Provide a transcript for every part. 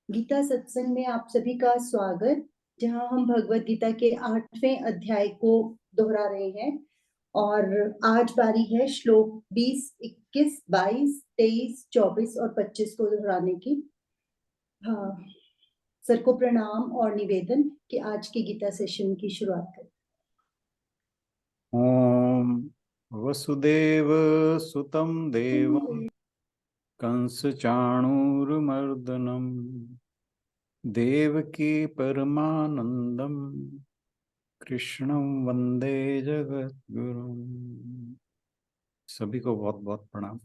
गीता सत्संग में आप सभी का स्वागत, जहां हम भगवत गीता के 8वें अध्याय को दोहरा रहे हैं। और आज बारी है श्लोक 20, 21, 22, 23, 24 और 25 को दोहराने की। हाँ, सर को प्रणाम और निवेदन कि आज की गीता सेशन की शुरुआत करें। ओम वसुदेव सुतं देवं कंस चाणूरमर्दनम देवकी परमानंदम कृष्णं वंदे जगद्गुरुम। सभी को बहुत बहुत प्रणाम।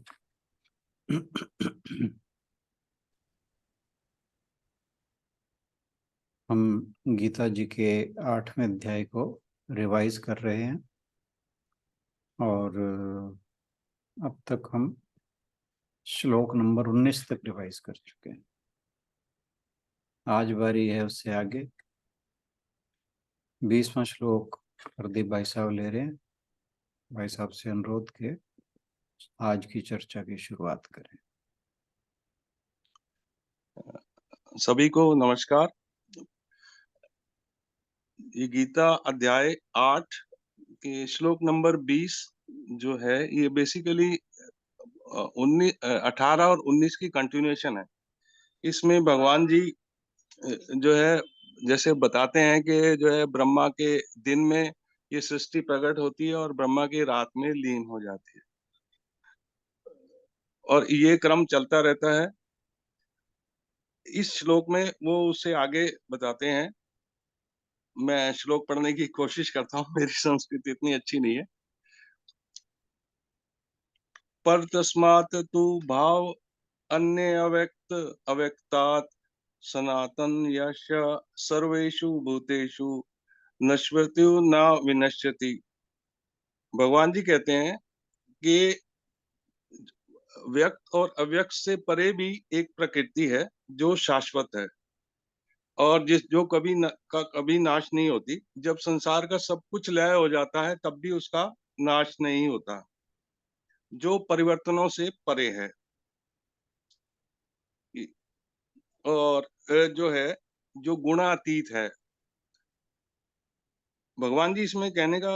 हम गीता जी के 8वें अध्याय को रिवाइज कर रहे हैं और अब तक हम श्लोक नंबर 19 तक रिवाइज कर चुके हैं। आज बारी है उससे आगे 20वां श्लोक प्रदीप भाई साहब ले रहे हैं। भाई साहब से अनुरोध के आज की चर्चा की शुरुआत करें। सभी को नमस्कार। ये गीता अध्याय 8 के श्लोक नंबर 20 जो है ये बेसिकली 18 और 19 की कंटिन्यूएशन है। इसमें भगवान जी जो है जैसे बताते हैं कि जो है ब्रह्मा के दिन में ये सृष्टि प्रकट होती है और ब्रह्मा की रात में लीन हो जाती है और ये क्रम चलता रहता है। इस श्लोक में वो उससे आगे बताते हैं। मैं श्लोक पढ़ने की कोशिश करता हूँ, मेरी संस्कृति इतनी अच्छी नहीं है। पर तस्मात् तु भाव अन्य अव्यक्त अव्यक्तात् सनातन यश सर्वेषु भूतेषु नश्यति न विनश्यति। भगवान जी कहते हैं कि व्यक्त और अव्यक्त से परे भी एक प्रकृति है जो शाश्वत है और जो कभी नाश नहीं होती। जब संसार का सब कुछ लय हो जाता है तब भी उसका नाश नहीं होता, जो परिवर्तनों से परे है। और जो है जो गुणातीत है। भगवान जी इसमें कहने का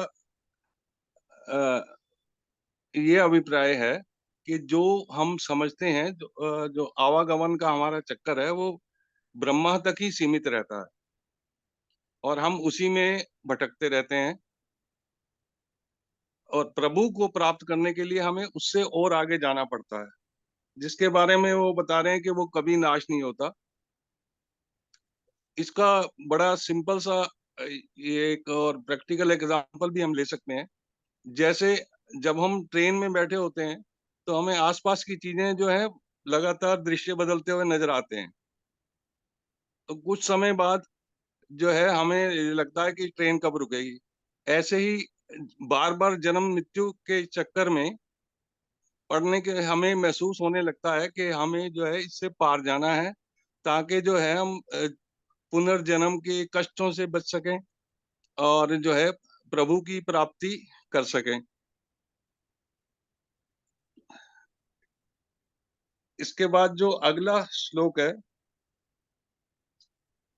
ये अभिप्राय है कि जो हम समझते हैं जो आवागमन का हमारा चक्कर है वो ब्रह्मा तक ही सीमित रहता है और हम उसी में भटकते रहते हैं और प्रभु को प्राप्त करने के लिए हमें उससे और आगे जाना पड़ता है, जिसके बारे में वो बता रहे हैं कि वो कभी नाश नहीं होता। इसका बड़ा सिंपल सा ये एक और प्रैक्टिकल एग्जांपल भी हम ले सकते हैं। जैसे जब हम ट्रेन में बैठे होते हैं तो हमें आसपास की चीजें जो है लगातार दृश्य बदलते हुए नजर आते हैं, तो कुछ समय बाद जो है हमें लगता है कि ट्रेन कब रुकेगी। ऐसे ही बार बार जन्म मृत्यु के चक्कर में पढ़ने के हमें महसूस होने लगता है कि हमें जो है इससे पार जाना है, ताकि जो है हम पुनर्जन्म के कष्टों से बच सकें और जो है प्रभु की प्राप्ति कर सकें। इसके बाद जो अगला श्लोक है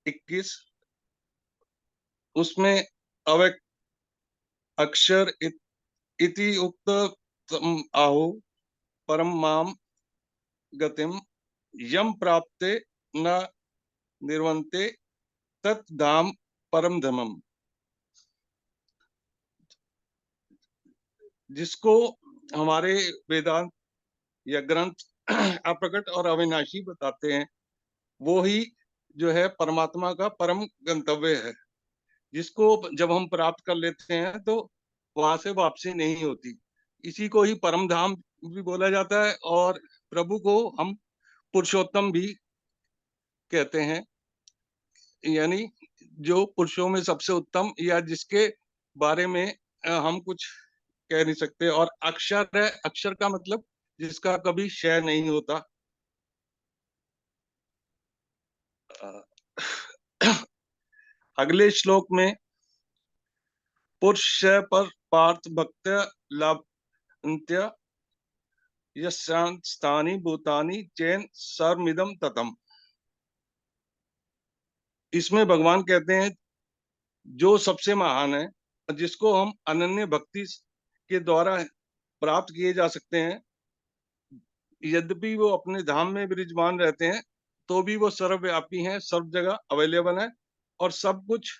21, उसमें अव्यक्त अक्षर इति उक्त आहो परम माम गतिम यम प्राप्ते न निर्वंते तत् धाम परम धमम। जिसको हमारे वेदांत या ग्रंथ अप्रकट और अविनाशी बताते हैं, वो ही जो है परमात्मा का परम गंतव्य है, जिसको जब हम प्राप्त कर लेते हैं तो वहां से वापसी नहीं होती। इसी को ही परम धाम भी बोला जाता है और प्रभु को हम पुरुषोत्तम भी कहते हैं, यानी जो पुरुषों में सबसे उत्तम या जिसके बारे में हम कुछ कह नहीं सकते। और अक्षर है, अक्षर का मतलब जिसका कभी क्षय नहीं होता। अगले श्लोक में पुरुष पर पार्थ भक्त लाभंत्य यशांत स्थानी भूतानि चैन सर्वमिदम ततम। इसमें भगवान कहते हैं जो सबसे महान है, जिसको हम अनन्य भक्ति के द्वारा प्राप्त किए जा सकते हैं। यद्यपि वो अपने धाम में विराजमान रहते हैं, तो भी वो सर्वव्यापी हैं, सब जगह अवेलेबल है और सब कुछ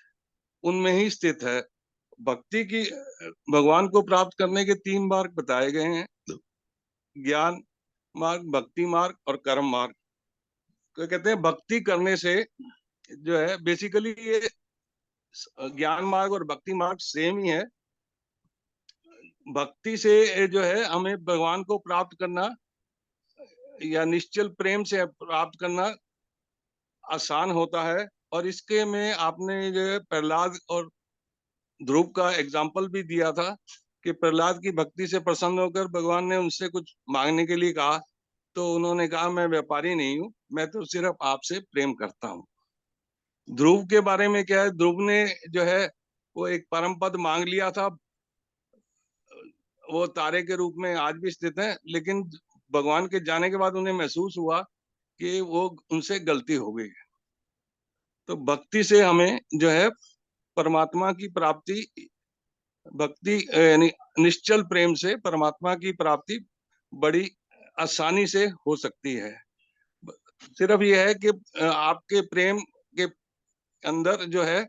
उनमें ही स्थित है। भक्ति की भगवान को प्राप्त करने के 3 मार्ग बताए गए हैं, ज्ञान मार्ग, भक्ति मार्ग और कर्म मार्ग। तो कहते हैं भक्ति करने से जो है बेसिकली ये ज्ञान मार्ग और भक्ति मार्ग सेम ही है। भक्ति से जो है हमें भगवान को प्राप्त करना या निश्चल प्रेम से प्राप्त करना आसान होता है। और इसके में आपने जो है प्रहलाद और ध्रुव का एग्जाम्पल भी दिया था कि प्रहलाद की भक्ति से प्रसन्न होकर भगवान ने उनसे कुछ मांगने के लिए कहा, तो उन्होंने कहा मैं व्यापारी नहीं हूँ, मैं तो सिर्फ आपसे प्रेम करता हूँ। ध्रुव के बारे में क्या है, ध्रुव ने जो है वो एक परम पद मांग लिया था, वो तारे के रूप में आज भी स्थित है, लेकिन भगवान के जाने के बाद उन्हें महसूस हुआ कि वो उनसे गलती हो गई। तो भक्ति से हमें जो है परमात्मा की प्राप्ति, भक्ति यानी निश्चल प्रेम से परमात्मा की प्राप्ति बड़ी आसानी से हो सकती है। सिर्फ यह है कि आपके प्रेम के अंदर जो है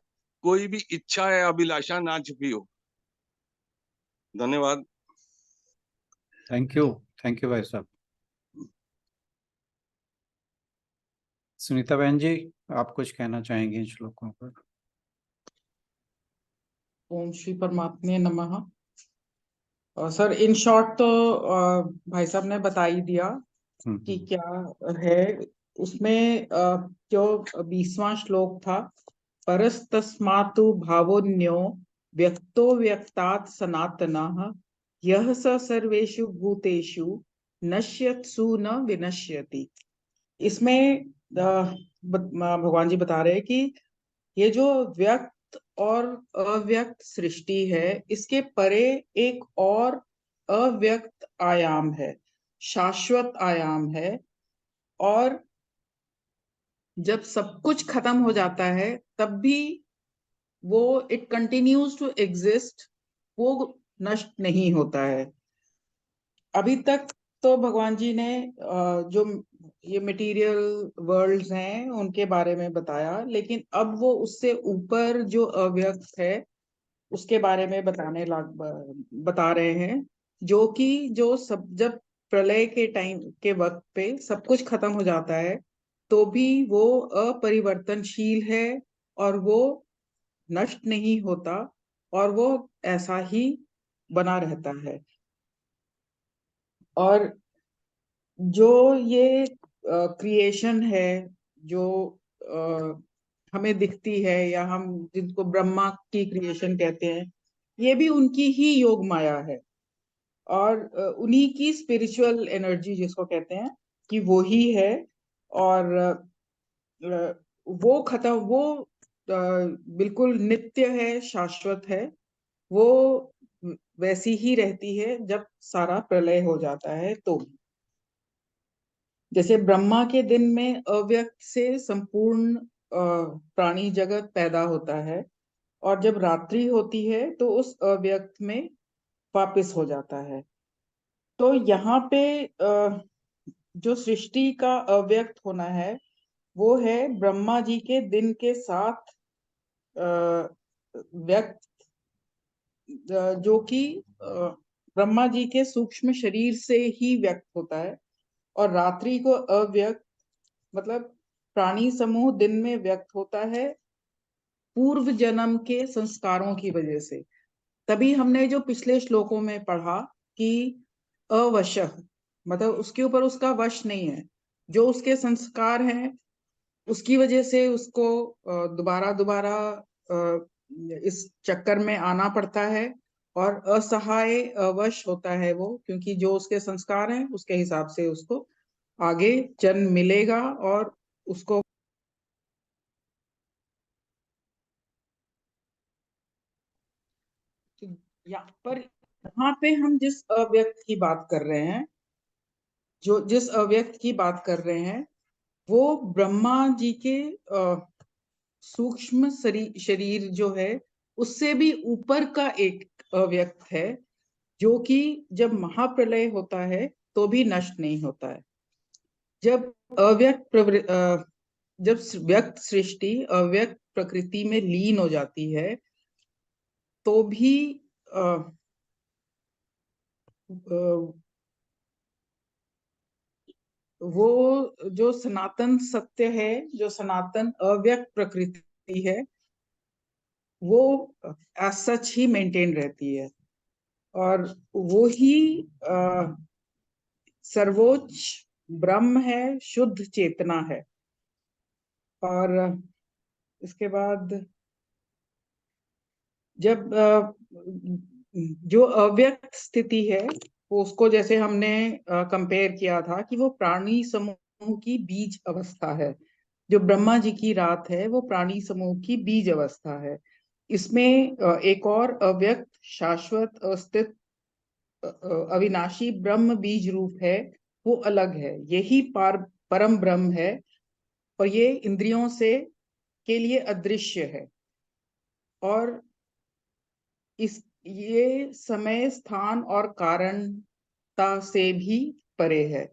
कोई भी इच्छा या अभिलाषा ना छुपी हो। धन्यवाद। थैंक यू भाई साहब। सुनीता बहन जी, आप कुछ कहना चाहेंगे इन श्लोकों पर? ओम श्री परमात्मे नमः। सर इन शॉर्ट तो भाई साहब ने बता ही दिया कि क्या है उसमें। जो 20वां श्लोक था, परस्तस्मातु भावोन्यो व्यक्तो व्यक्तात् सनातनः यह स सर्वेषु भूतेषु नश्यत्सु न विनश्यति। इसमें भगवान जी बता रहे हैं कि ये जो व्यक्त और अव्यक्त सृष्टि है, इसके परे एक और अव्यक्त आयाम है, शाश्वत आयाम है। और जब सब कुछ खत्म हो जाता है तब भी वो इट कंटिन्यूज टू एग्जिस्ट, वो नष्ट नहीं होता है। अभी तक तो भगवान जी ने जो ये मटेरियल वर्ल्ड्स हैं उनके बारे में बताया, लेकिन अब वो उससे ऊपर जो अव्यक्त है उसके बारे में बता रहे हैं, जो कि जो सब जब प्रलय के टाइम के वक्त पे सब कुछ खत्म हो जाता है तो भी वो अपरिवर्तनशील है और वो नष्ट नहीं होता और वो ऐसा ही बना रहता है। और जो ये क्रिएशन है जो हमें दिखती है या हम जिनको ब्रह्मा की क्रिएशन कहते हैं, ये भी उनकी ही योग माया है और उन्हीं की स्पिरिचुअल एनर्जी जिसको कहते हैं कि वो ही है। और वो बिल्कुल नित्य है, शाश्वत है। वो वैसी ही रहती है जब सारा प्रलय हो जाता है। तो जैसे ब्रह्मा के दिन में अव्यक्त से संपूर्ण प्राणी जगत पैदा होता है और जब रात्रि होती है तो उस अव्यक्त में वापस हो जाता है। तो यहाँ पे जो सृष्टि का अव्यक्त होना है वो है ब्रह्मा जी के दिन के साथ व्यक्त, जो कि ब्रह्मा जी के सूक्ष्म शरीर से ही व्यक्त होता है। और रात्रि को अव्यक्त मतलब प्राणी समूह दिन में व्यक्त होता है पूर्व जन्म के संस्कारों की वजह से। तभी हमने जो पिछले श्लोकों में पढ़ा कि अवशः मतलब उसके ऊपर उसका वश नहीं है, जो उसके संस्कार हैं उसकी वजह से उसको दोबारा दोबारा इस चक्कर में आना पड़ता है और असहाय अवश होता है वो, क्योंकि जो उसके संस्कार हैं उसके हिसाब से उसको आगे जन्म मिलेगा और उसको यहाँ पे हम जिस अव्यक्त की बात कर रहे हैं, जिस अव्यक्त की बात कर रहे हैं वो ब्रह्मा जी के सूक्ष्म शरीर जो है उससे भी ऊपर का एक अव्यक्त है, जो कि जब महाप्रलय होता है तो भी नष्ट नहीं होता है। जब जब व्यक्त सृष्टि अव्यक्त प्रकृति में लीन हो जाती है तो भी वो जो सनातन सत्य है, जो सनातन अव्यक्त प्रकृति है, वो एज सच ही मेंटेन रहती है, और वो ही सर्वोच्च ब्रह्म है, शुद्ध चेतना है। और इसके बाद जब जो अव्यक्त स्थिति है वो उसको जैसे हमने कंपेयर किया था कि वो प्राणी समूह की बीज अवस्था है। जो ब्रह्मा जी की रात है वो प्राणी समूह की बीज अवस्था है। इसमें एक और अव्यक्त शाश्वत अस्तित्व अविनाशी ब्रह्म बीज रूप है, वो अलग है। यही परम ब्रह्म है, और ये इंद्रियों से के लिए अदृश्य है, और ये समय स्थान और कारणता से भी परे है।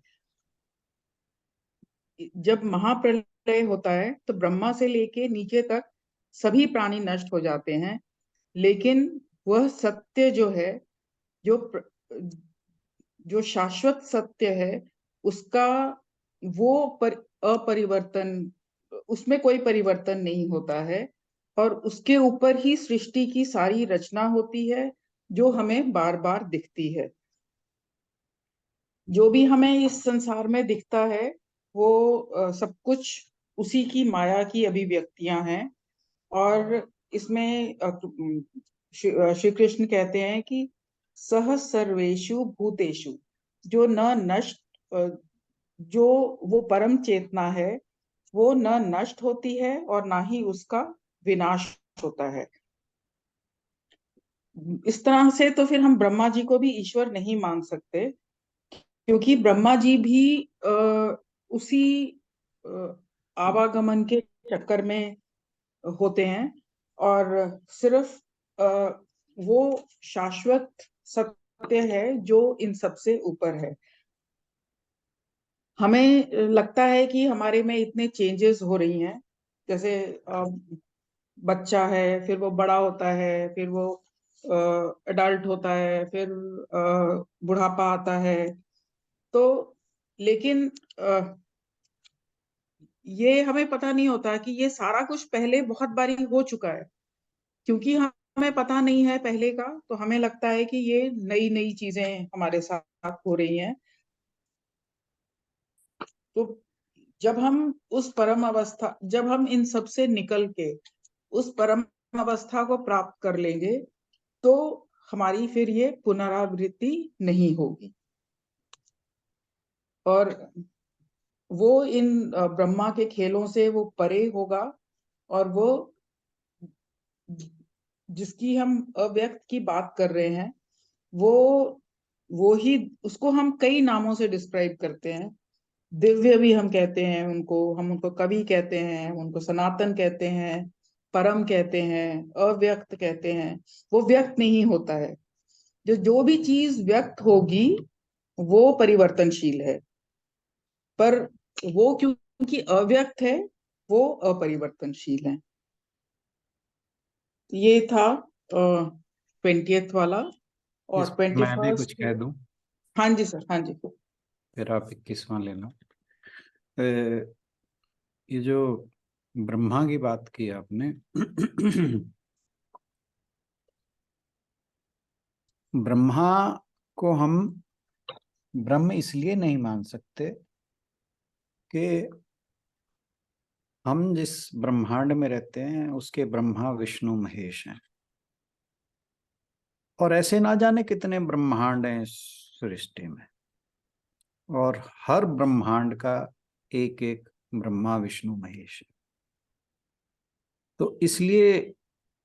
जब महाप्रलय होता है तो ब्रह्मा से लेके नीचे तक सभी प्राणी नष्ट हो जाते हैं, लेकिन वह सत्य जो है, जो जो शाश्वत सत्य है, उसका वो अपरिवर्तन, उसमें कोई परिवर्तन नहीं होता है, और उसके ऊपर ही सृष्टि की सारी रचना होती है जो हमें बार बार दिखती है। जो भी हमें इस संसार में दिखता है वो सब कुछ उसी की माया की अभिव्यक्तियां हैं। और इसमें श्री कृष्ण कहते हैं कि सह सर्वेषु भूतेषु, जो न नष्ट जो वो परम चेतना है वो न नष्ट होती है और ना ही उसका विनाश होता है। इस तरह से तो फिर हम ब्रह्मा जी को भी ईश्वर नहीं मान सकते, क्योंकि ब्रह्मा जी भी उसी आवागमन के चक्कर में होते हैं, और सिर्फ वो शाश्वत सत्य है जो इन सबसे ऊपर है। हमें लगता है कि हमारे में इतने चेंजेस हो रही हैं, जैसे बच्चा है, फिर वो बड़ा होता है, फिर वो अडल्ट होता है, फिर बुढ़ापा आता है। तो लेकिन ये हमें पता नहीं होता कि ये सारा कुछ पहले बहुत बारी हो चुका है। क्योंकि हमें पता नहीं है पहले का, तो हमें लगता है कि ये नई नई चीजें हमारे साथ हो रही हैं। तो जब हम इन सब से निकल के उस परम अवस्था को प्राप्त कर लेंगे तो हमारी फिर ये पुनरावृत्ति नहीं होगी, और वो इन ब्रह्मा के खेलों से वो परे होगा, और वो जिसकी हम अव्यक्त की बात कर रहे हैं वो ही, उसको हम कई नामों से डिस्क्राइब करते हैं। दिव्य भी हम कहते हैं उनको, हम उनको कवि कहते हैं, उनको सनातन कहते हैं, परम कहते हैं, अव्यक्त कहते हैं। वो व्यक्त नहीं होता है। जो भी चीज व्यक्त होगी वो परिवर्तनशील है, पर वो क्योंकि अव्यक्त है वो अपरिवर्तनशील है। ये था 20th वाला, इस और मैं भी 21st। कुछ कह दूं, हाँ जी सर, हाँ जी। फिर आप 21वां लेना। ये जो ब्रह्मा की बात की आपने, ब्रह्मा को हम ब्रह्म इसलिए नहीं मान सकते कि हम जिस ब्रह्मांड में रहते हैं उसके ब्रह्मा विष्णु महेश हैं, और ऐसे ना जाने कितने ब्रह्मांड हैं इस सृष्टि में, और हर ब्रह्मांड का एक एक ब्रह्मा विष्णु महेश है। तो इसलिए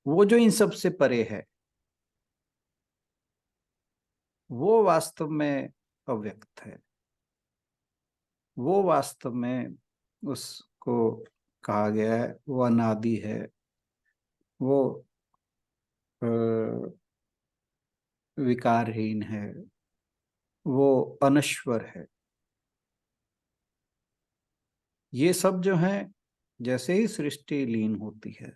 वो जो इन सब से परे है वो वास्तव में अव्यक्त है। वो वास्तव में उसको कहा गया है वो अनादि है, वो विकारहीन है, वो अनश्वर है। ये सब जो है, जैसे ही सृष्टि लीन होती है,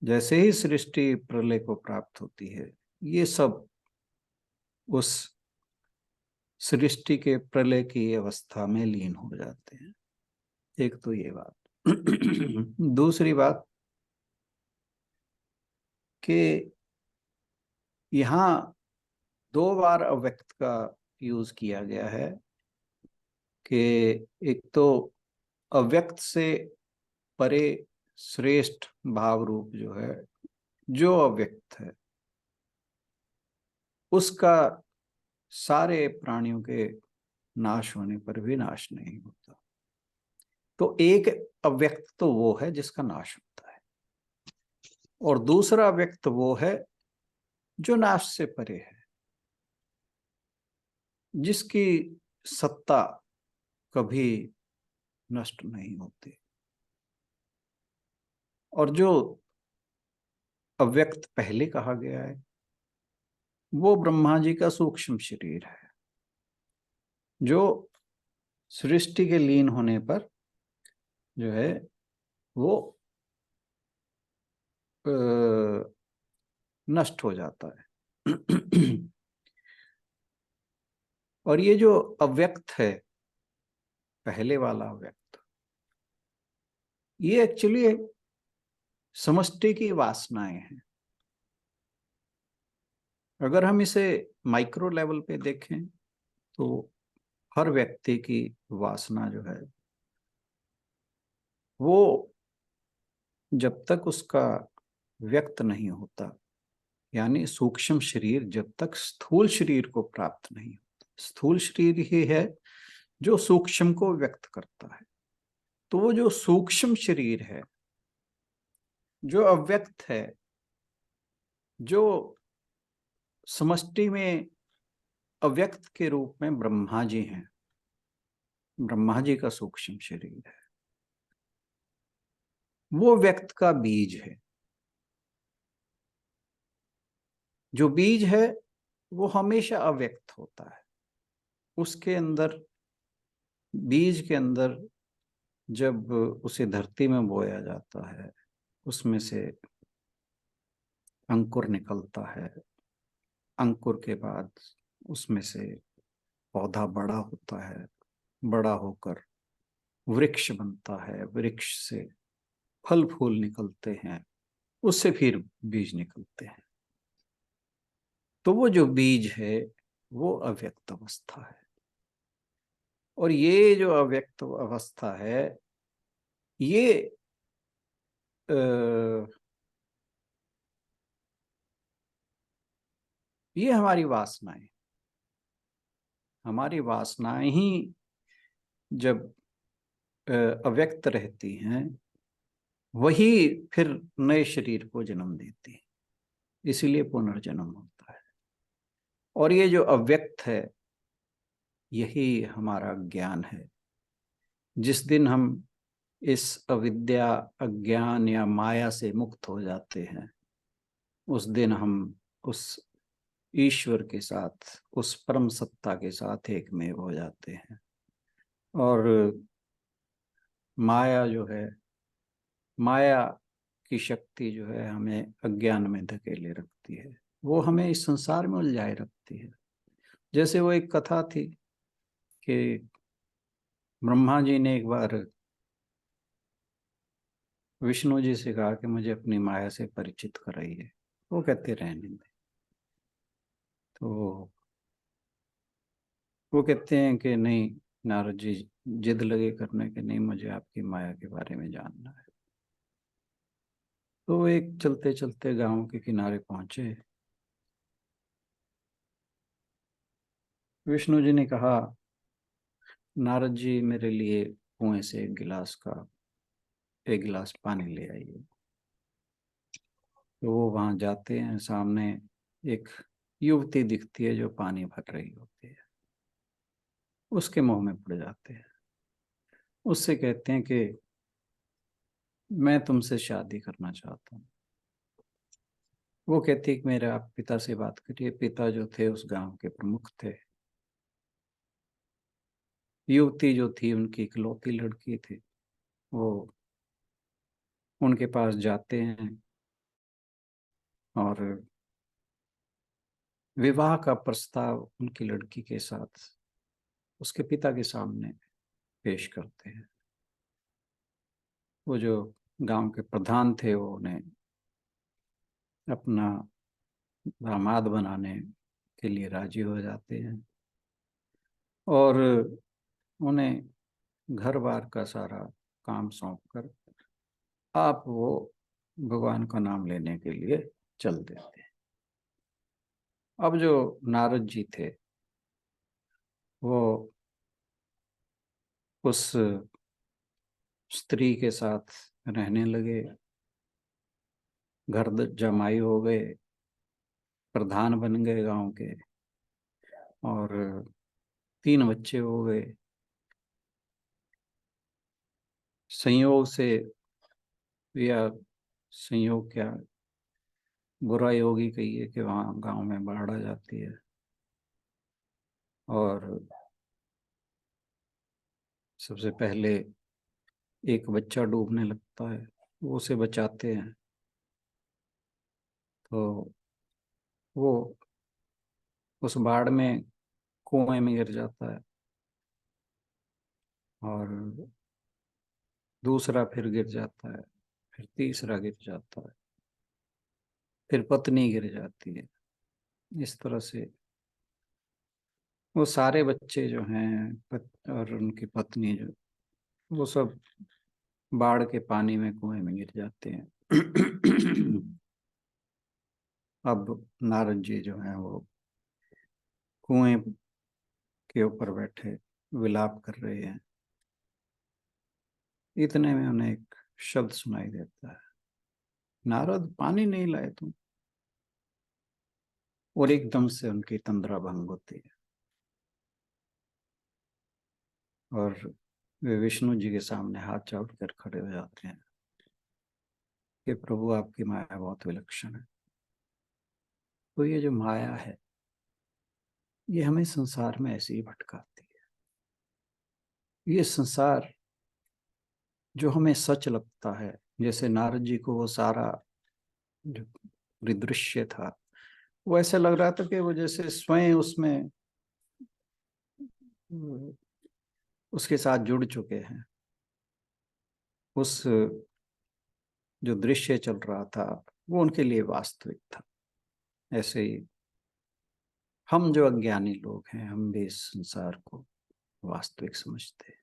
जैसे ही सृष्टि प्रलय को प्राप्त होती है, ये सब उस सृष्टि के प्रलय की अवस्था में लीन हो जाते हैं। एक तो ये बात। दूसरी बात कि यहाँ 2 बार अव्यक्त का यूज किया गया है कि एक तो अव्यक्त से परे श्रेष्ठ भाव रूप जो है, जो अव्यक्त है, उसका सारे प्राणियों के नाश होने पर भी नाश नहीं होता। तो एक अव्यक्त तो वो है जिसका नाश होता है, और दूसरा अव्यक्त वो है जो नाश से परे है, जिसकी सत्ता कभी नष्ट नहीं होती। और जो अव्यक्त पहले कहा गया है वो ब्रह्मा जी का सूक्ष्म शरीर है, जो सृष्टि के लीन होने पर जो है वो नष्ट हो जाता है। और ये जो अव्यक्त है, पहले वाला अव्यक्त, ये एक्चुअली समष्टि की वासनाएं हैं। अगर हम इसे माइक्रो लेवल पे देखें तो हर व्यक्ति की वासना जो है वो जब तक उसका व्यक्त नहीं होता, यानी सूक्ष्म शरीर जब तक स्थूल शरीर को प्राप्त नहीं होता, स्थूल शरीर ही है जो सूक्ष्म को व्यक्त करता है। तो वो जो सूक्ष्म शरीर है, जो अव्यक्त है, जो समष्टि में अव्यक्त के रूप में ब्रह्मा जी हैं, ब्रह्मा जी का सूक्ष्म शरीर है, वो व्यक्त का बीज है। जो बीज है वो हमेशा अव्यक्त होता है। उसके अंदर, बीज के अंदर जब उसे धरती में बोया जाता है, उसमें से अंकुर निकलता है। अंकुर के बाद उसमें से पौधा बड़ा होता है, बड़ा होकर वृक्ष बनता है, वृक्ष से फल फूल निकलते हैं, उससे फिर बीज निकलते हैं। तो वो जो बीज है वो अव्यक्त अवस्था है। और ये जो अव्यक्त अवस्था है, ये हमारी वासनाएं, हमारी वासनाएं ही जब अव्यक्त रहती हैं, वही फिर नए शरीर को जन्म देती है, इसीलिए पुनर्जन्म होता है। और ये जो अव्यक्त है, यही हमारा ज्ञान है। जिस दिन हम इस अविद्या, अज्ञान या माया से मुक्त हो जाते हैं, उस दिन हम उस ईश्वर के साथ, उस परम सत्ता के साथ एकमेव हो जाते हैं। और माया जो है, माया की शक्ति जो है हमें अज्ञान में धकेले रखती है, वो हमें इस संसार में उलझाए रखती है। जैसे वो एक कथा थी कि ब्रह्मा जी ने एक बार विष्णु जी से कहा कि मुझे अपनी माया से परिचित कराइए। वो कहते रहने में, तो वो कहते हैं कि नहीं नारद जी, जिद लगे करने के, नहीं मुझे आपकी माया के बारे में जानना है। तो एक चलते चलते गांव के किनारे पहुंचे। विष्णु जी ने कहा, नारद जी मेरे लिए कुएं से एक गिलास पानी ले आइए। तो वो वहां जाते हैं, सामने एक युवती दिखती है जो पानी भर रही होती है। उसके मुंह में पड़ जाते हैं। उससे कहते हैं कि मैं तुमसे शादी करना चाहता हूँ। वो कहती कि मेरे आप पिता से बात करिए। पिता जो थे उस गांव के प्रमुख थे। युवती जो थी उनकी इकलौती लड़की थी। वो उनके पास जाते हैं और विवाह का प्रस्ताव उनकी लड़की के साथ उसके पिता के सामने पेश करते हैं। वो जो गांव के प्रधान थे वो उन्हें अपना दामाद बनाने के लिए राजी हो जाते हैं और उन्हें घर बार का सारा काम सौंप कर आप वो भगवान का नाम लेने के लिए चल देते हैं। अब जो नारद जी थे वो उस स्त्री के साथ रहने लगे, घर जमाई हो गए, प्रधान बन गए गांव के और 3 बच्चे हो गए। संयोग से या संयोग क्या, बुरा योग ही कहिए कि वहाँ गांव में बाढ़ आ जाती है और सबसे पहले एक बच्चा डूबने लगता है। वो उसे बचाते हैं तो वो उस बाढ़ में कुएं में गिर जाता है और दूसरा फिर गिर जाता है, फिर तीसरा गिर जाता है, फिर पत्नी गिर जाती है। इस तरह से वो सारे बच्चे जो हैं और उनकी पत्नी जो, वो सब बाढ़ के पानी में कुएं में गिर जाते हैं। अब नारद जी जो हैं वो कुएं के ऊपर बैठे विलाप कर रहे हैं। इतने में उन्हें एक शब्द सुनाई देता है, नारद पानी नहीं लाए तुम। और एकदम से उनकी तंद्रा भंग होती है और वे विष्णु जी के सामने हाथ जोड़ कर खड़े हो जाते हैं कि प्रभु आपकी माया बहुत विलक्षण है। तो ये जो माया है ये हमें संसार में ऐसे ही भटकाती है। ये संसार जो हमें सच लगता है, जैसे नारद जी को वो सारा जो परिदृश्य था वो ऐसे लग रहा था कि वो जैसे स्वयं उसमें उसके साथ जुड़ चुके हैं। उस जो दृश्य चल रहा था वो उनके लिए वास्तविक था। ऐसे ही हम जो अज्ञानी लोग हैं हम भी इस संसार को वास्तविक समझते हैं।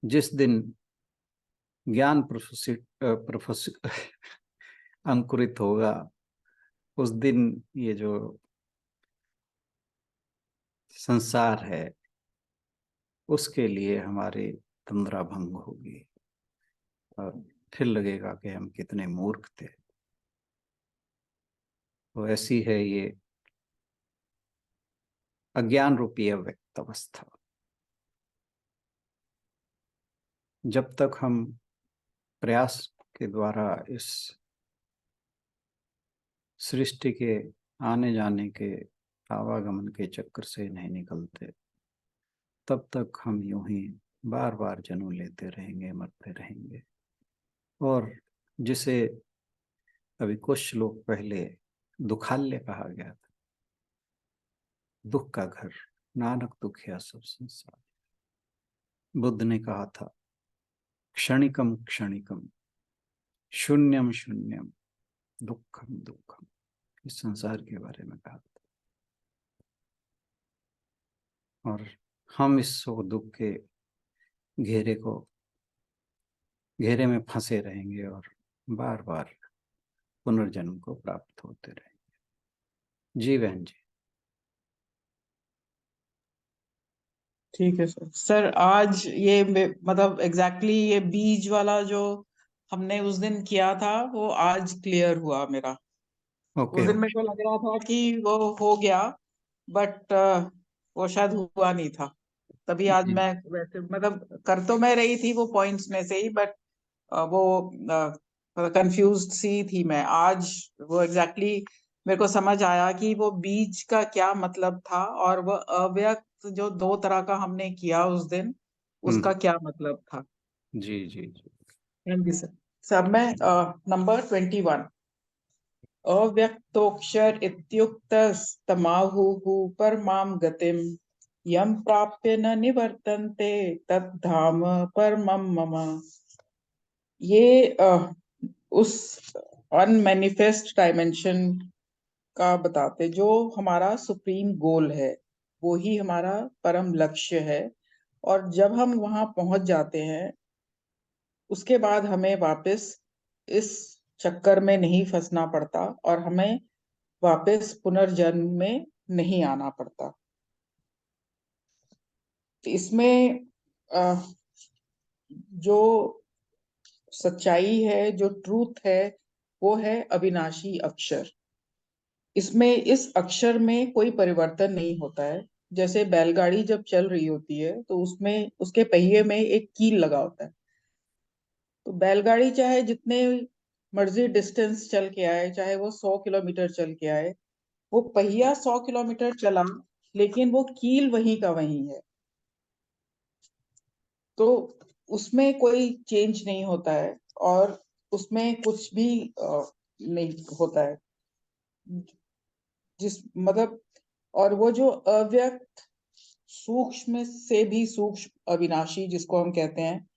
जिस दिन ज्ञान अंकुरित होगा उस दिन ये जो संसार है उसके लिए हमारी तंद्रा भंग होगी और फिर लगेगा कि हम कितने मूर्ख थे। तो ऐसी है ये अज्ञान रूपी अव्यक्त अवस्था। जब तक हम प्रयास के द्वारा इस सृष्टि के आने जाने के आवागमन के चक्कर से नहीं निकलते तब तक हम यूं ही बार बार जन्म लेते रहेंगे, मरते रहेंगे। और जिसे अभी कुछ श्लोक पहले दुखाल्य कहा गया था, दुख का घर, नानक दुखिया सब संसार। बुद्ध ने कहा था क्षणिकम क्षणिकम शून्यम शून्यम दुखम दुखम। इस संसार के बारे में कहा था। और हम इस सुख दुख के घेरे में फंसे रहेंगे और बार बार पुनर्जन्म को प्राप्त होते रहेंगे। जी बहन जी। ठीक है सर। सर आज ये मतलब एग्जैक्टली ये बीज वाला जो हमने उस दिन किया था वो आज क्लियर हुआ मेरा। ओके उस दिन मेरे ओके। को लग रहा था कि वो हो गया, बट वो शायद हुआ नहीं था। तभी आज जी मैं वैसे मतलब कर तो मैं रही थी वो पॉइंट्स में से ही, बट वो कंफ्यूज्ड सी थी मैं। आज वो एग्जैक्टली मेरे को समझ आया कि वो बीज का क्या मतलब था, और वो अव्यक्त जो 2 तरह का हमने किया उस दिन, उसका क्या मतलब था। जी जी जी। हाँ जी सर। सब में नंबर 21, अव्यक्तोक्षर इत्युक्तस्तमाहुः परमां गतिम् यं प्राप्य न निवर्तन्ते तद्धाम परमं मम। ये उस अनमैनिफेस्ट डायमेंशन का बताते, जो हमारा सुप्रीम गोल है, वो ही हमारा परम लक्ष्य है। और जब हम वहां पहुंच जाते हैं, उसके बाद हमें वापस इस चक्कर में नहीं फंसना पड़ता, और हमें वापस पुनर्जन्म में नहीं आना पड़ता। इसमें जो सच्चाई है, जो ट्रूथ है, वो है अविनाशी अक्षर। इसमें इस अक्षर में कोई परिवर्तन नहीं होता है। जैसे बैलगाड़ी जब चल रही होती है तो उसमें उसके पहिए में एक कील लगा होता है। तो बैलगाड़ी चाहे जितने मर्जी डिस्टेंस चल के आए, चाहे वो 100 किलोमीटर चल के आए, वो पहिया 100 किलोमीटर चला, लेकिन वो कील वहीं का वहीं है। तो उसमें कोई चेंज नहीं होता है, और उसमें कुछ भी नहीं होता है, जिस मतलब। और वो जो अव्यक्त, सूक्ष्म से भी सूक्ष्म अविनाशी जिसको हम कहते हैं,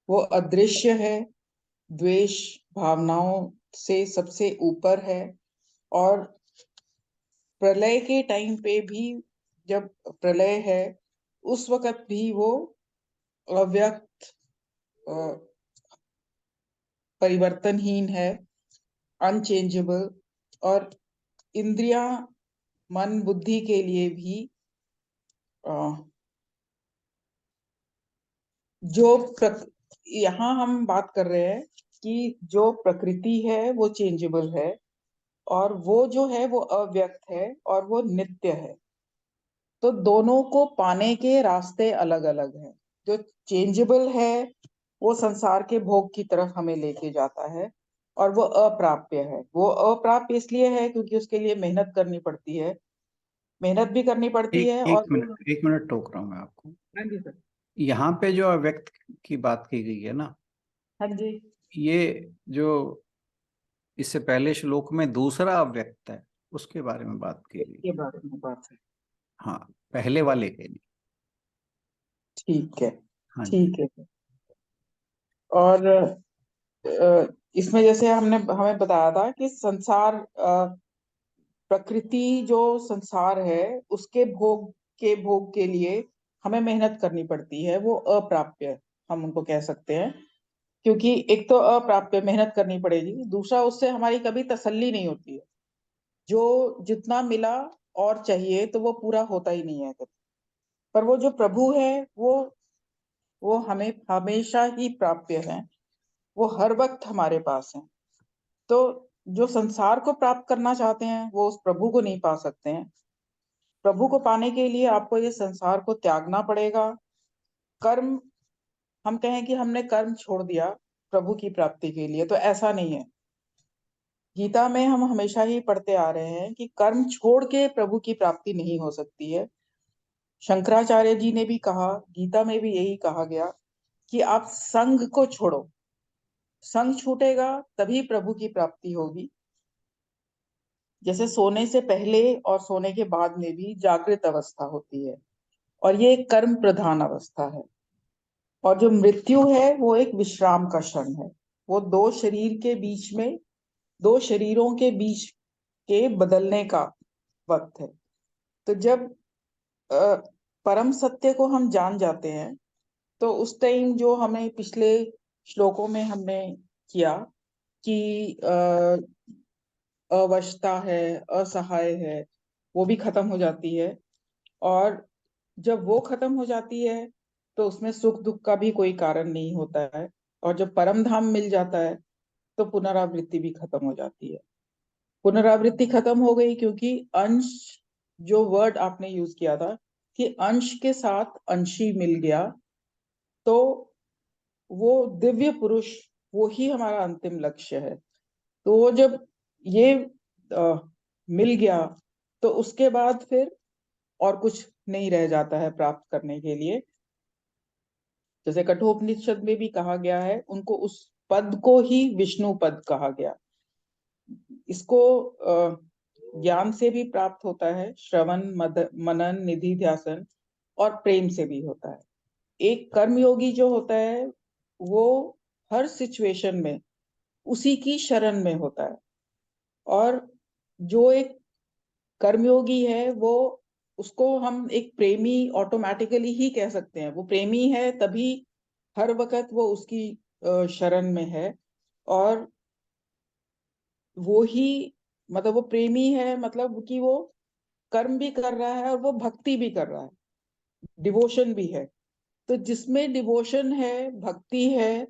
वो अदृश्य है, द्वेष भावनाओं से सबसे ऊपर है। और प्रलय के टाइम पे भी, जब प्रलय है, उस वक्त भी वो अव्यक्त, परिवर्तनहीन है, अनचेंजेबल। और इंद्रियां, मन बुद्धि के लिए भी यहाँ हम बात कर रहे हैं कि जो प्रकृति है वो चेंजेबल है, और वो जो है वो अव्यक्त है, और वो नित्य है। तो दोनों को पाने के रास्ते अलग अलग हैं। जो चेंजेबल है वो संसार के भोग की तरफ हमें लेके जाता है, और वो अप्राप्य है। वो अप्राप्य इसलिए है क्योंकि उसके लिए मेहनत करनी पड़ती है, मेहनत भी करनी पड़ती एक है। एक और वो, मिनट, एक मिनट टोक रहा हूँ मैं आपको। हाँ जी सर। यहाँ पे जो अव्यक्त की बात की गई है ना, हाँ जी। ये जो इससे पहले श्लोक में दूसरा अव्यक्त है, उसके बारे में बात की गई। इसके बारे में बात है। हाँ, पहले वाले के नहीं। ठीक है। हाँ जी। ठीक है। और इसमें जैसे हमने हमें बताया था कि संसार, प्रकृति जो संसार है, उसके भोग के लिए हमें मेहनत करनी पड़ती है। वो अप्राप्य हम उनको कह सकते हैं, क्योंकि एक तो अप्राप्य मेहनत करनी पड़ेगी, दूसरा उससे हमारी कभी तसल्ली नहीं होती है। जो जितना मिला और चाहिए तो वो पूरा होता ही नहीं है कभी। पर वो जो प्रभु है, वो हमें हमेशा ही प्राप्य है, वो हर वक्त हमारे पास है। तो जो संसार को प्राप्त करना चाहते हैं वो उस प्रभु को नहीं पा सकते हैं। प्रभु को पाने के लिए आपको ये संसार को त्यागना पड़ेगा। कर्म, हम कहें कि हमने कर्म छोड़ दिया प्रभु की प्राप्ति के लिए, तो ऐसा नहीं है। गीता में हम हमेशा ही पढ़ते आ रहे हैं कि कर्म छोड़ के प्रभु की प्राप्ति नहीं हो सकती है। शंकराचार्य जी ने भी कहा, गीता में भी यही कहा गया कि आप संग को छोड़ो, संग छूटेगा तभी प्रभु की प्राप्ति होगी। जैसे सोने से पहले और सोने के बाद में भी जागृत अवस्था होती है, और ये एक कर्म प्रधान अवस्था है। और जो मृत्यु है वो एक विश्राम का क्षण है। वो दो शरीर के बीच में, दो शरीरों के बीच के बदलने का वक्त है। तो जब अ, परम सत्य को हम जान जाते हैं, तो उस टाइम जो हमें पिछले श्लोकों में हमने किया कि अवशता है, असहाय है, वो भी खत्म हो जाती है। और जब वो खत्म हो जाती है तो उसमें सुख दुख का भी कोई कारण नहीं होता है। और जब परम धाम मिल जाता है तो पुनरावृत्ति भी खत्म हो जाती है। पुनरावृत्ति खत्म हो गई क्योंकि अंश, जो वर्ड आपने यूज किया था कि अंश के साथ अंशी मिल गया, तो वो दिव्य पुरुष वो ही हमारा अंतिम लक्ष्य है। तो जब ये मिल गया तो उसके बाद फिर और कुछ नहीं रह जाता है प्राप्त करने के लिए। जैसे कठोपनिषद में भी कहा गया है, उनको उस पद को ही विष्णु पद कहा गया। इसको ज्ञान से भी प्राप्त होता है, श्रवण मनन निधि ध्यासन, और प्रेम से भी होता है। एक कर्मयोगी जो होता है वो हर सिचुएशन में उसी की शरण में होता है, और जो एक कर्मयोगी है वो, उसको हम एक प्रेमी ऑटोमेटिकली ही कह सकते हैं। वो प्रेमी है तभी हर वक्त वो उसकी शरण में है, और वो ही, मतलब वो प्रेमी है, मतलब कि वो कर्म भी कर रहा है और वो भक्ति भी कर रहा है, डिवोशन भी है। तो जिसमें डिवोशन है, भक्ति है,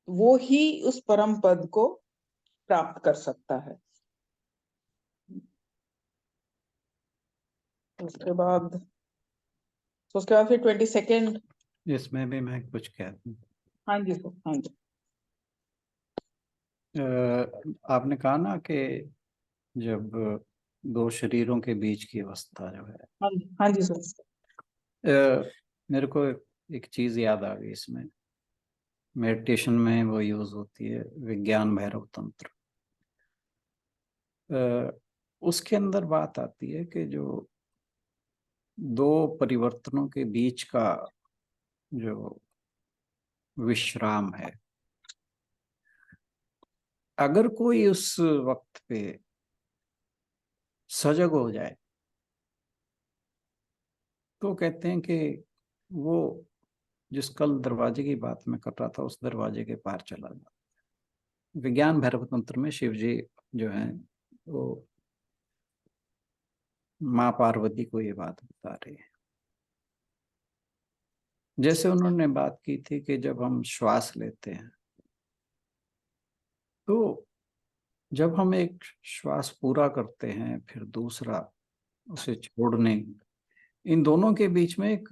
वो ही उस परम पद को प्राप्त कर सकता है। उसके बाद फिर 22nd। इसमें भी मैं कुछ कह दूं। हाँ जी सर, हाँ जी। आपने कहा ना कि जब दो शरीरों के बीच की अवस्था जो है, हाँ जी, हाँ जी सर। मेरे को एक चीज याद आ गई इसमें। मेडिटेशन में वो यूज होती है, विज्ञान भैरव तंत्र। उसके अंदर बात आती है कि जो दो परिवर्तनों के बीच का जो विश्राम है, अगर कोई उस वक्त पे सजग हो जाए तो कहते हैं कि वो जिस कल दरवाजे की बात मैं कर रहा था उस दरवाजे के पार चला जाता। विज्ञान भैरव तंत्र में शिव जी जो है वो माँ पार्वती को ये बात बता रहे हैं। जैसे उन्होंने बात की थी कि जब हम श्वास लेते हैं तो जब हम एक श्वास पूरा करते हैं फिर दूसरा उसे छोड़ने, इन दोनों के बीच में एक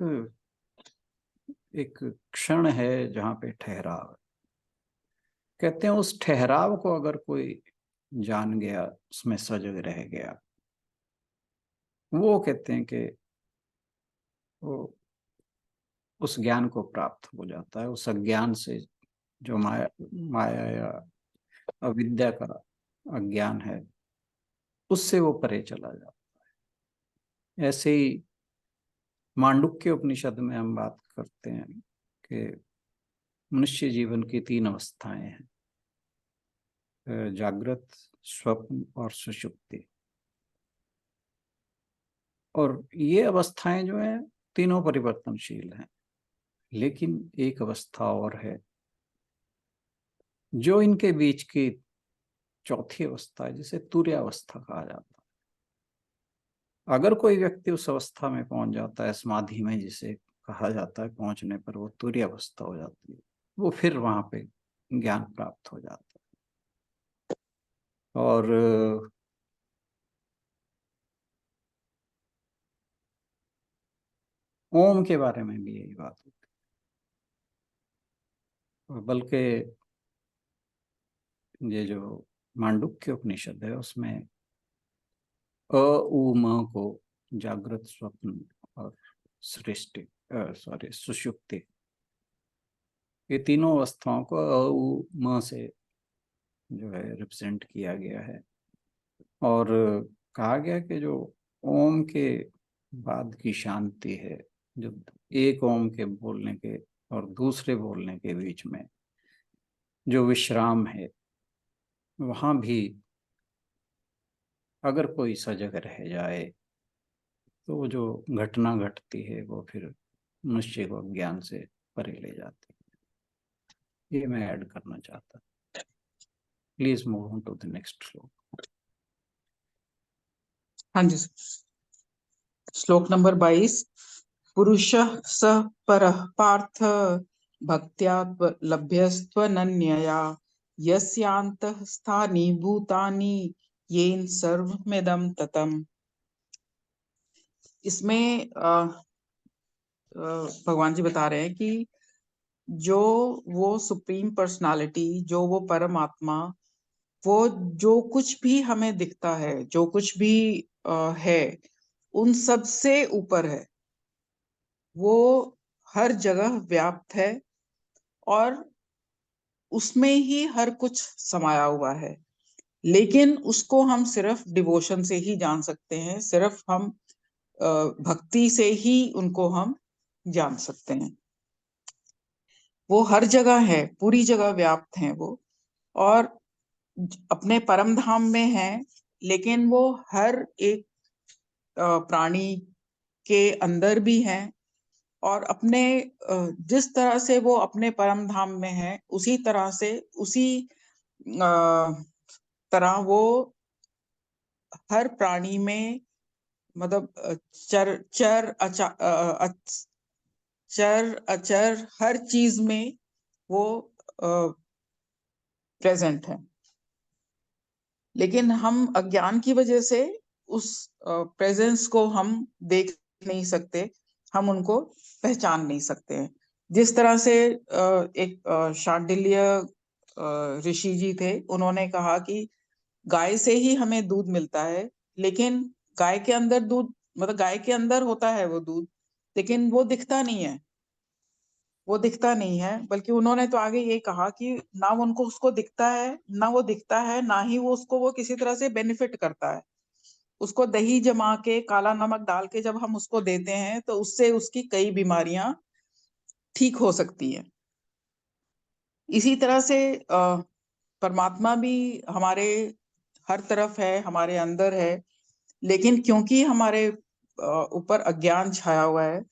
एक क्षण है जहां पे ठहराव है। कहते हैं उस ठहराव को अगर कोई जान गया, उसमें सजग रह गया, वो कहते हैं कि वो उस ज्ञान को प्राप्त हो जाता है। उस अज्ञान से, जो माया माया या अविद्या का अज्ञान है, उससे वो परे चला जाता है। ऐसे ही मांडुक्य उपनिषद में हम बात करते हैं कि मनुष्य जीवन की 3 अवस्थाएं हैं, जागृत, स्वप्न और सुषुप्ति। और ये अवस्थाएं जो हैं तीनों परिवर्तनशील हैं, लेकिन एक अवस्था और है जो इनके बीच की चौथी अवस्था है, जिसे तुर्य अवस्था कहा जाता है। अगर कोई व्यक्ति उस अवस्था में पहुंच जाता है, समाधि में जिसे कहा जाता है, पहुंचने पर वो तुर्य अवस्था हो जाती है, वो फिर वहां पे ज्ञान प्राप्त हो जाता है। और ओम के बारे में भी यही बात होती है। बल्कि ये जो मांडुक्य उपनिषद है उसमें अ उ म को जागृत, स्वप्न और सृष्टि सुषुप्ति, ये तीनों अवस्थाओं को अ उ म से जो है रिप्रेजेंट किया गया है। और कहा गया कि जो ओम के बाद की शांति है, जो एक ओम के बोलने के और दूसरे बोलने के बीच में जो विश्राम है, वहां भी अगर कोई सजग रह जाए तो जो घटना घटती है वो फिर मनुष्य को ज्ञान से परे ले जाती है। ये मैं ऐड करना चाहता। Please move on to the next shloka. हाँ जी सर। श्लोक नंबर 22। पुरुषः स परः पार्थ भक्त्या लभ्यस्त्वनन्यया यस्यान्तः स्थानि भूतानि येन सर्वमिदं ततम्। इसमें भगवान जी बता रहे हैं कि जो वो सुप्रीम पर्सनालिटी, जो वो परमात्मा, वो जो कुछ भी हमें दिखता है, जो कुछ भी है, उन सब से ऊपर है। वो हर जगह व्याप्त है और उसमें ही हर कुछ समाया हुआ है। लेकिन उसको हम सिर्फ डिवोशन से ही जान सकते हैं, सिर्फ हम भक्ति से ही उनको हम जान सकते हैं। वो हर जगह है, पूरी जगह व्याप्त हैं वो, और अपने परम धाम में है, लेकिन वो हर एक प्राणी के अंदर भी हैं। और अपने जिस तरह से वो अपने परम धाम में है, उसी तरह से, उसी तरह वो हर प्राणी में, मतलब चर चर चर अचर हर चीज में वो प्रेजेंट है। लेकिन हम अज्ञान की वजह से उस प्रेजेंस को हम देख नहीं सकते, हम उनको पहचान नहीं सकते हैं। जिस तरह से एक शांडिल्य ऋषि जी थे, उन्होंने कहा कि गाय से ही हमें दूध मिलता है, लेकिन गाय के अंदर दूध, मतलब गाय के अंदर होता है वो दूध, लेकिन वो दिखता नहीं है, वो दिखता नहीं है। बल्कि उन्होंने तो आगे ये कहा कि ना उनको उसको दिखता है, ना वो दिखता है, ना ही वो उसको वो किसी तरह से बेनिफिट करता है। उसको दही जमा के, काला नमक डाल के जब हम उसको देते हैं, तो उससे उसकी कई बीमारियां ठीक हो सकती हैं। इसी तरह से परमात्मा भी हमारे हर तरफ है, हमारे अंदर है, लेकिन क्योंकि हमारे ऊपर अज्ञान छाया हुआ है,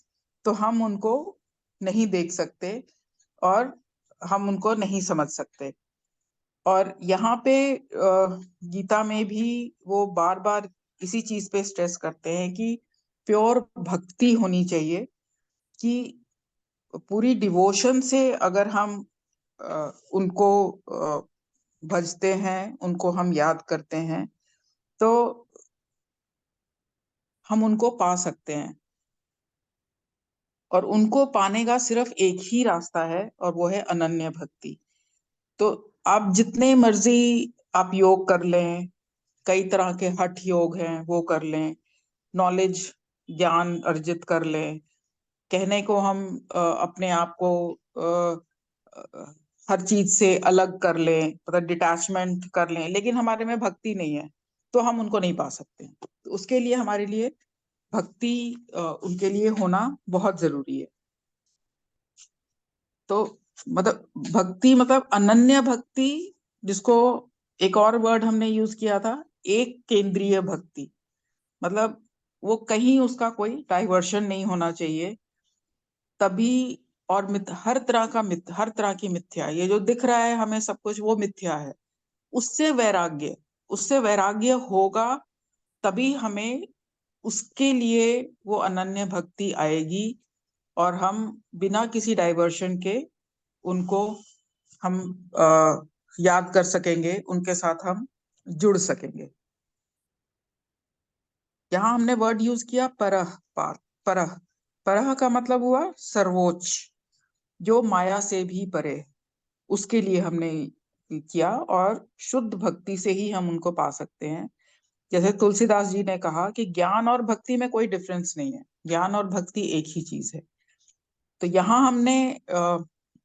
तो हम उनको नहीं देख सकते और हम उनको नहीं समझ सकते। और यहाँ पे गीता में भी वो बार बार इसी चीज पे स्ट्रेस करते हैं कि प्योर भक्ति होनी चाहिए, कि पूरी डिवोशन से अगर हम उनको भजते हैं, उनको हम याद करते हैं, तो हम उनको पा सकते हैं। और उनको पाने का सिर्फ एक ही रास्ता है, और वो है अनन्य भक्ति। तो आप जितने मर्जी आप योग कर लें, कई तरह के हठ योग हैं वो कर लें, नॉलेज ज्ञान अर्जित कर लें, कहने को हम अपने आप को हर चीज से अलग कर लें, मतलब डिटैचमेंट कर लें, लेकिन हमारे में भक्ति नहीं है, तो हम उनको नहीं पा सकते। तो उसके लिए हमारे लिए भक्ति उनके लिए होना बहुत जरूरी है। तो मतलब भक्ति, मतलब अनन्य भक्ति, जिसको एक और वर्ड हमने यूज किया था, एक केंद्रीय भक्ति, मतलब वो कहीं उसका कोई डाइवर्शन नहीं होना चाहिए। तभी, और हर तरह का हर तरह की मिथ्या, ये जो दिख रहा है हमें सब कुछ, वो मिथ्या है। उससे वैराग्य, उससे वैराग्य होगा, तभी हमें उसके लिए वो अनन्य भक्ति आएगी, और हम बिना किसी डाइवर्शन के उनको हम याद कर सकेंगे, उनके साथ हम जुड़ सकेंगे। यहाँ हमने वर्ड यूज किया परह, परह। परह का मतलब हुआ सर्वोच्च, जो माया से भी परे, उसके लिए हमने किया। और शुद्ध भक्ति से ही हम उनको पा सकते हैं। जैसे तुलसीदास जी ने कहा कि ज्ञान और भक्ति में कोई डिफरेंस नहीं है, ज्ञान और भक्ति एक ही चीज है। तो यहाँ हमने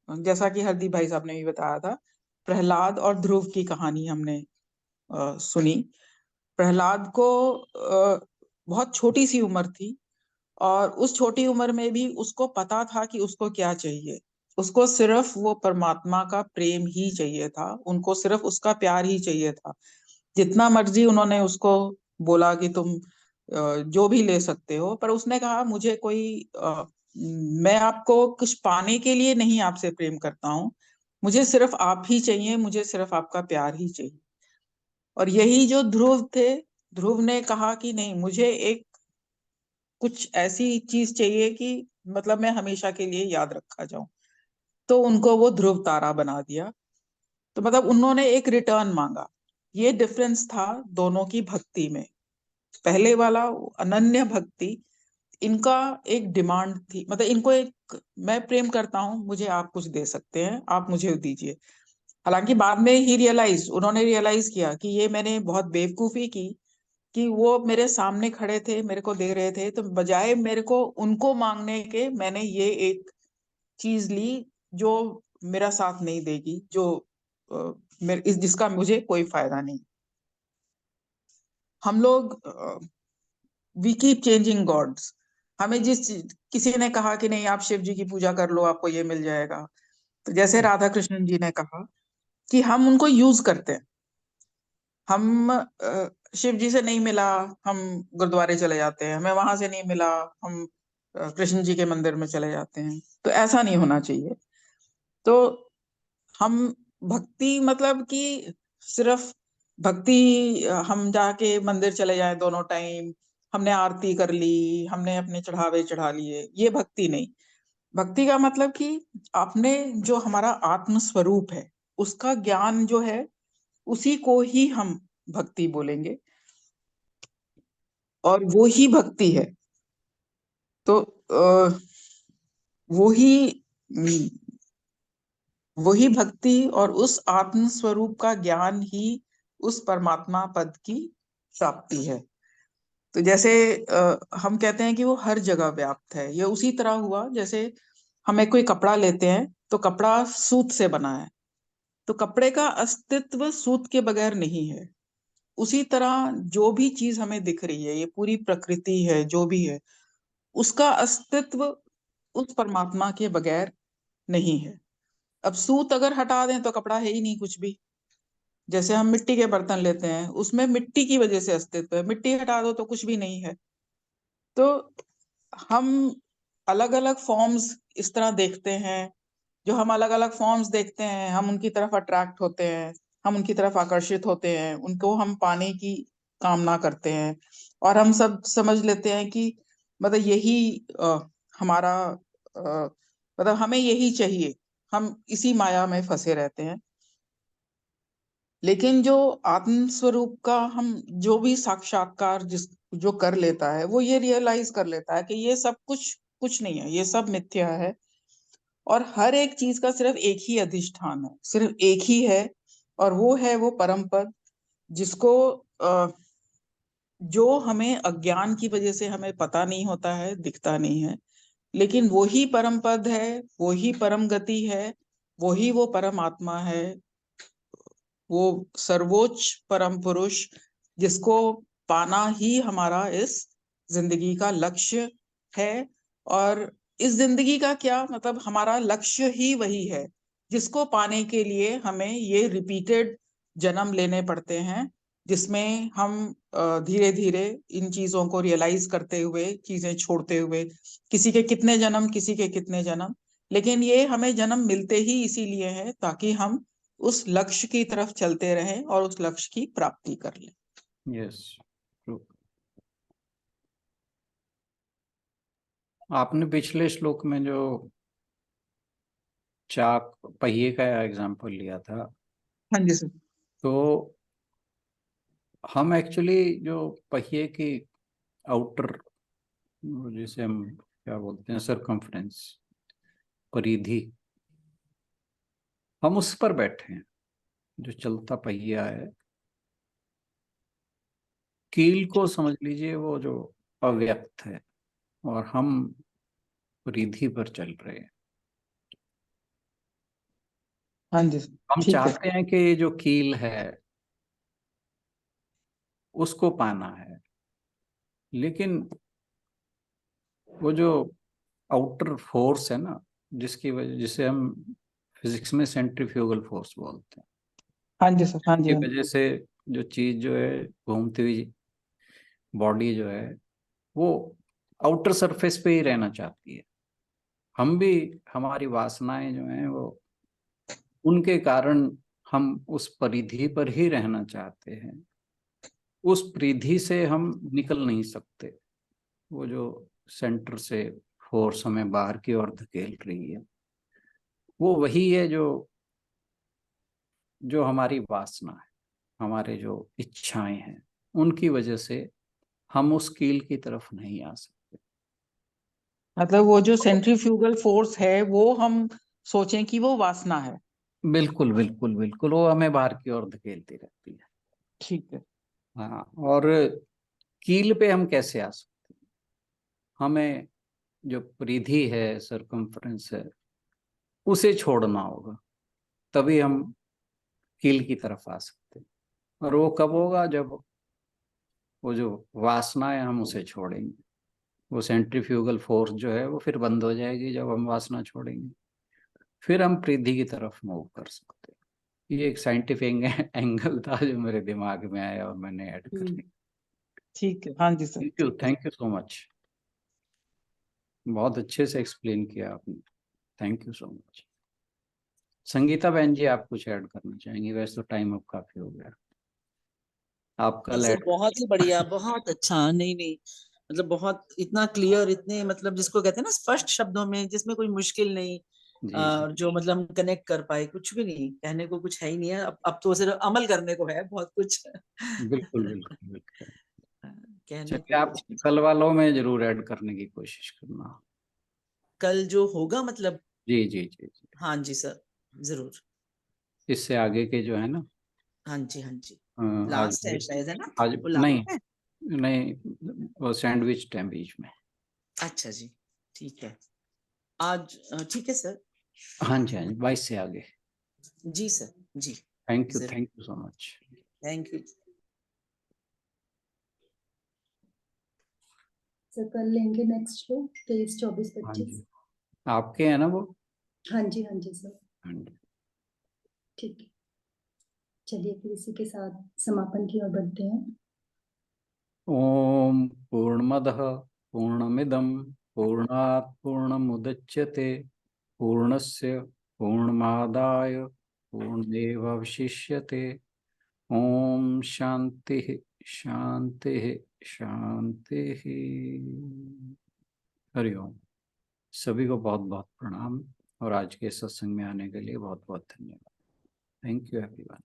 जैसा कि हरदीप भाई साहब ने भी बताया था, प्रहलाद और ध्रुव की कहानी हमने सुनी। प्रहलाद को बहुत छोटी सी उम्र थी, और उस छोटी उम्र में भी उसको पता था कि उसको क्या चाहिए। उसको सिर्फ वो परमात्मा का प्रेम ही चाहिए था, उनको सिर्फ उसका प्यार ही चाहिए था। जितना मर्जी उन्होंने उसको बोला कि तुम जो भी ले सकते हो, पर उसने कहा मुझे मैं आपको कुछ पाने के लिए नहीं आपसे प्रेम करता हूँ, मुझे सिर्फ आप ही चाहिए, मुझे सिर्फ आपका प्यार ही चाहिए। और यही जो ध्रुव थे, ध्रुव ने कहा कि नहीं, मुझे एक कुछ ऐसी चीज चाहिए कि मतलब मैं हमेशा के लिए याद रखा जाऊं। तो उनको वो ध्रुव तारा बना दिया। तो मतलब उन्होंने एक रिटर्न मांगा। ये डिफरेंस था दोनों की भक्ति में। पहले वाला अनन्य भक्ति, इनका एक डिमांड थी, मतलब इनको एक, मैं प्रेम करता हूँ, मुझे आप कुछ दे सकते हैं, आप मुझे दीजिए। हालांकि बाद में ही उन्होंने रियलाइज किया कि ये मैंने बहुत बेवकूफी की, कि वो मेरे सामने खड़े थे, मेरे को दे रहे थे, तो बजाय मेरे को उनको मांगने के मैंने ये एक चीज ली जो मेरा साथ नहीं देगी, जो जिसका मुझे कोई फायदा नहीं। हम लोग वी कीप चेंजिंग गॉड्स। हमें किसी ने कहा कि नहीं आप शिव जी की पूजा कर लो, आपको ये मिल जाएगा, तो जैसे राधा कृष्णन जी ने कहा कि हम उनको यूज करते हैं। हम शिव जी से नहीं मिला, हम गुरुद्वारे चले जाते हैं, हमें वहां से नहीं मिला, हम कृष्ण जी के मंदिर में चले जाते हैं। तो ऐसा नहीं होना चाहिए। तो हम भक्ति मतलब कि सिर्फ भक्ति हम जाके मंदिर चले जाएं दोनों टाइम, हमने आरती कर ली, हमने अपने चढ़ावे चढ़ा लिए, ये भक्ति नहीं। भक्ति का मतलब कि आपने जो हमारा आत्म स्वरूप है उसका ज्ञान जो है, उसी को ही हम भक्ति बोलेंगे, और वो ही भक्ति है। तो वो ही वही भक्ति और उस आत्म स्वरूप का ज्ञान ही उस परमात्मा पद की प्राप्ति है। तो जैसे हम कहते हैं कि वो हर जगह व्याप्त है, ये उसी तरह हुआ जैसे हमें कोई कपड़ा लेते हैं तो कपड़ा सूत से बना है, तो कपड़े का अस्तित्व सूत के बगैर नहीं है। उसी तरह जो भी चीज हमें दिख रही है, ये पूरी प्रकृति है, जो भी है, उसका अस्तित्व उस परमात्मा के बगैर नहीं है। अब सूत अगर हटा दें तो कपड़ा है ही नहीं कुछ भी। जैसे हम मिट्टी के बर्तन लेते हैं, उसमें मिट्टी की वजह से अस्तित्व है, मिट्टी हटा दो तो कुछ भी नहीं है। तो हम अलग अलग फॉर्म्स इस तरह देखते हैं, जो हम अलग अलग फॉर्म्स देखते हैं हम उनकी तरफ अट्रैक्ट होते हैं, हम उनकी तरफ आकर्षित होते हैं, उनको हम पाने की कामना करते हैं, और हम सब समझ लेते हैं कि मतलब यही हमारा मतलब हमें यही चाहिए, हम इसी माया में फंसे रहते हैं। लेकिन जो आत्म स्वरूप का हम जो भी साक्षात्कार जो कर लेता है, वो ये रियलाइज कर लेता है कि ये सब कुछ कुछ नहीं है, ये सब मिथ्या है, और हर एक चीज का सिर्फ एक ही अधिष्ठान है, सिर्फ एक ही है, और वो है वो परम पद, जिसको जो हमें अज्ञान की वजह से हमें पता नहीं होता है, दिखता नहीं है, लेकिन वो ही परम पद है, वो ही परम गति है, वो ही वो परम आत्मा है, वो सर्वोच्च परम पुरुष, जिसको पाना ही हमारा इस जिंदगी का लक्ष्य है। और इस जिंदगी का क्या मतलब, हमारा लक्ष्य ही वही है जिसको पाने के लिए हमें ये रिपीटेड जन्म लेने पड़ते हैं, जिसमें हम धीरे धीरे इन चीजों को रियलाइज करते हुए, चीजें छोड़ते हुए, किसी के कितने जन्म, किसी के कितने जन्म, लेकिन ये हमें जन्म मिलते ही इसीलिए है ताकि हम उस लक्ष्य की तरफ चलते रहें और उस लक्ष्य की प्राप्ति कर लें। यस, आपने पिछले श्लोक में जो चाक पहिए का एग्जांपल लिया था, हाँ जी सर। तो हम एक्चुअली जो पहिए की आउटर, जिसे हम क्या बोलते हैं, सरकमफ्रेंस, परिधि, हम उस पर बैठे हैं। जो चलता पहिया है, कील को समझ लीजिए वो जो अव्यक्त है, और हम परिधि पर चल रहे हैं। हाँ जी सर, हम ठीक है। चाहते हैं कि ये जो कील है उसको पाना है, लेकिन वो जो आउटर फोर्स है ना, जिसकी वजह, जिसे हम फिजिक्स में सेंट्रीफ्यूगल फोर्स बोलते हैं, हाँ जी सर, हाँ जी, की हाँ जी। वजह से जो चीज जो है, घूमती हुई बॉडी जो है, वो आउटर सरफेस पे ही रहना चाहती है। हम भी, हमारी वासनाएं जो हैं वो, उनके कारण हम उस परिधि पर ही रहना चाहते हैं। उस परिधि से हम निकल नहीं सकते। वो जो सेंटर से फोर्स हमें बाहर की ओर धकेल रही है, वो वही है जो जो हमारी वासना है, हमारे जो इच्छाएं हैं, उनकी वजह से हम उस कील की तरफ नहीं आ सकते। मतलब वो जो सेंट्रीफ्यूगल फोर्स है वो हम सोचें कि वो वासना है। बिल्कुल बिल्कुल बिल्कुल, वो हमें बाहर की ओर धकेलती रहती है। ठीक है। हाँ, और कील पे हम कैसे आ सकते हैं? हमें जो परिधि है, सरकमफ्रेंस है, उसे छोड़ना होगा, तभी हम कील की तरफ आ सकते हैं। और वो कब होगा? जब वो जो वासना है हम उसे छोड़ेंगे। वो सेंट्रीफ्यूगल फोर्स जो है वो फिर बंद हो जाएगी जब हम वासना छोड़ेंगे, फिर हम परिधि की तरफ मूव कर सकते हैं। ये एक साइंटिफिक एंगल था जो मेरे दिमाग में आया और मैंने ऐड कर लिया। ठीक है, हाँ जी sir. Thank you so much, बहुत अच्छे से एक्सप्लेन किया आपने, thank you so much. Sangeeta बहन जी, आप कुछ ऐड करना चाहेंगे? वैसे तो टाइम अब काफी हो गया, आप कल सर ऐड। बहुत ही बढ़िया, बहुत अच्छा। नहीं नहीं, मतलब बहुत इतना क्लियर, इतने मतलब जिसको कहते हैं ना स्पष्ट शब्दों में, जिसमें कोई मुश्किल नहीं, जी जी, जो मतलब हम कनेक्ट कर पाए। कुछ भी नहीं कहने को, कुछ है ही नहीं है। अब तो सिर्फ अमल करने को है बहुत कुछ। बिल्कुल बिल्कुल बिल्कुल। कहने चलिए, को आप कुछ नहीं। कल वालों में जरूर ऐड करने की कोशिश करना। कल जो होगा मतलब, जी जी जी जी, हाँ जी सर, जरूर। इससे आगे के जो है ना, हाँ जी हाँ जी, आज लास्ट है शायद, है ना? आज वो नहीं, लास्ट है। नहीं, वो सैंडविच टाइम बीच में। अच्छा जी, ठीक है। आज ठीक है सर। हाँ जी, हाँ जी, 22 से आगे। जी सर, जी जरूर। Thank you so much. Thank you. Sir कल लेंगे नेक्स्ट श्लोक 23, 24, हाँ 25। जी, आपके हैं ना वो? हाँ जी सर। हाँ जी। ठीक है, चलिए फिर इसी के साथ समापन की ओर बढ़ते हैं। ओम पूर्णमदः पूर्णमिदं पूर्णात् पूर्णमुदच्यते पूर्णस्य पूर्णमादाय पूर्णमेवावशिष्यते। ओम शांति शांति शांति। हरिओम। सभी को बहुत बहुत प्रणाम, और आज के सत्संग में आने के लिए बहुत बहुत धन्यवाद। Thank you everyone.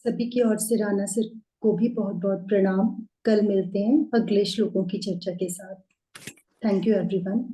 सभी की ओर से राणा सर को भी बहुत बहुत प्रणाम। कल मिलते हैं अगले श्लोकों की चर्चा के साथ। Thank you everyone.